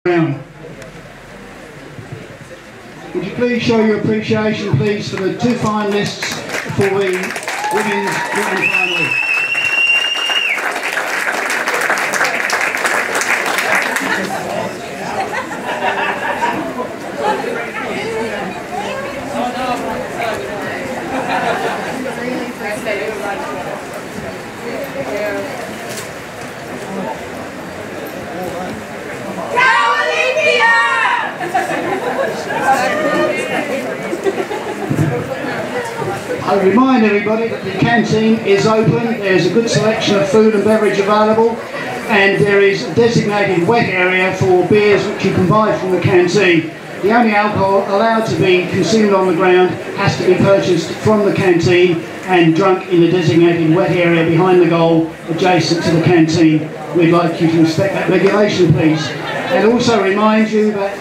Would you please show your appreciation, please, for the two finalists for the women's grand final. I remind everybody that the canteen is open. There's a good selection of food and beverage available, and there is a designated wet area for beers which you can buy from the canteen. The only alcohol allowed to be consumed on the ground has to be purchased from the canteen and drunk in the designated wet area behind the goal adjacent to the canteen. We'd like you to respect that regulation, please. And also remind you that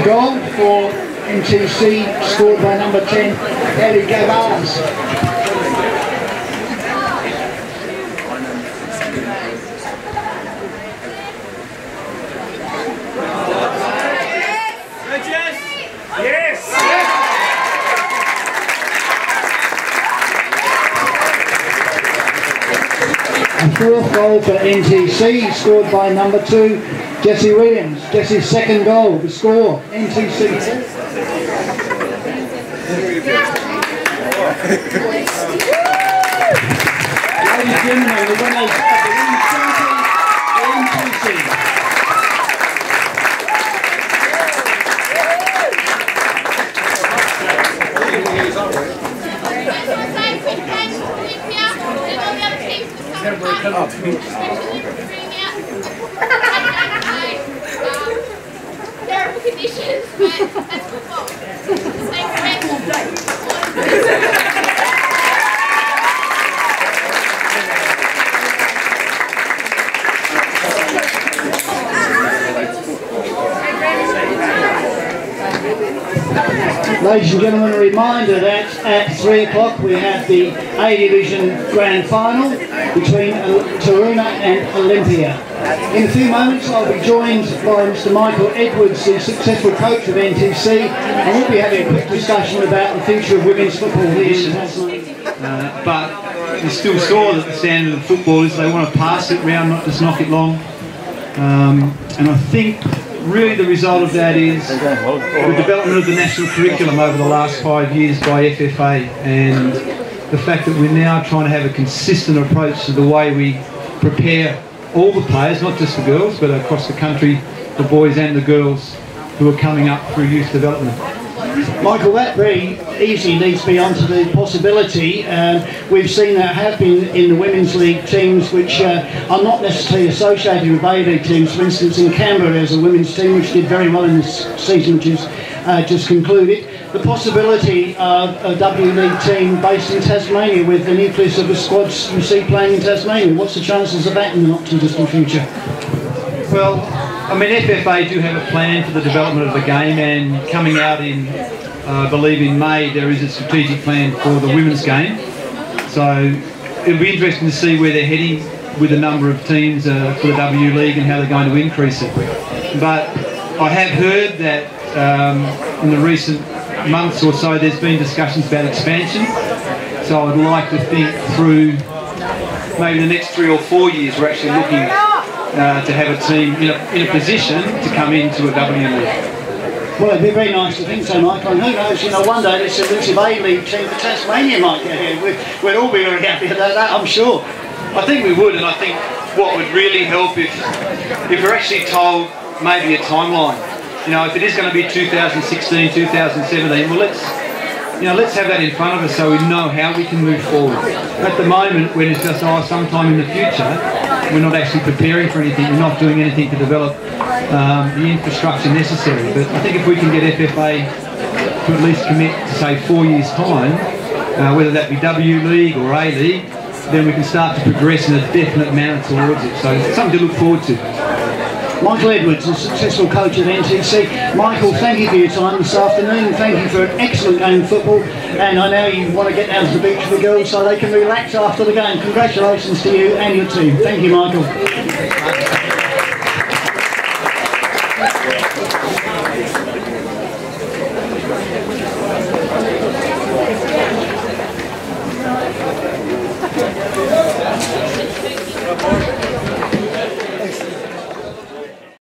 goal for NTC, scored by number 10, Ellie Gavars. And fourth goal for NTC, scored by number 2, Jessie Williams. Jessie's second goal, the score, NTC. Ladies and gentlemen, the winners of the women's champion, NTC. Terrible conditions, but that's football. Ladies and gentlemen, a reminder that at 3 o'clock we have the A Division Grand Final between Taruna and Olympia. In a few moments I'll be joined by Mr Michael Edwards, the successful coach of NTC, and we'll be having a quick discussion about the future of women's football here in Tasmania. But you still saw that the standard of football is they want to pass it round, not just knock it long. And I think really the result of that is the development of the national curriculum over the last 5 years by FFA, and the fact that we're now trying to have a consistent approach to the way we prepare all the players, not just the girls, but across the country, the boys and the girls who are coming up through youth development. Michael, that very easily leads me on to the possibility, we've seen that have been in the Women's League teams which are not necessarily associated with A-League teams. For instance, in Canberra there's a women's team which did very well in this season, which is just concluded. The possibility of a W-League team based in Tasmania with the nucleus of the squads you see playing in Tasmania. What's the chances of that in the not too distant future? Well, I mean, FFA do have a plan for the development of the game, and coming out in, I believe in May, there is a strategic plan for the women's game. So it'll be interesting to see where they're heading with the number of teams for the W League and how they're going to increase it. But I have heard that in the recent months or so there's been discussions about expansion. So I'd like to think through maybe the next 3 or 4 years we're actually looking to have a team in a position to come into a W League. Well, it'd be very nice to think so, Michael, and who knows, one day this elusive A-League team for Tasmania might get here. We'd all be very happy about that, I'm sure. I think we would, and I think what would really help if we're actually told maybe a timeline. If it is going to be 2016, 2017, well let's have that in front of us so we know how we can move forward. At the moment, when it's just sometime in the future, we're not actually preparing for anything, we're not doing anything to develop the infrastructure necessary. But I think if we can get FFA to at least commit to say 4 years' time, whether that be W League or A League, then we can start to progress in a definite manner towards it. So it's something to look forward to. Michael Edwards, a successful coach of NTC. Michael, thank you for your time this afternoon. Thank you for an excellent game of football. And I know you want to get down to the beach with the girls so they can relax after the game. Congratulations to you and your team. Thank you, Michael.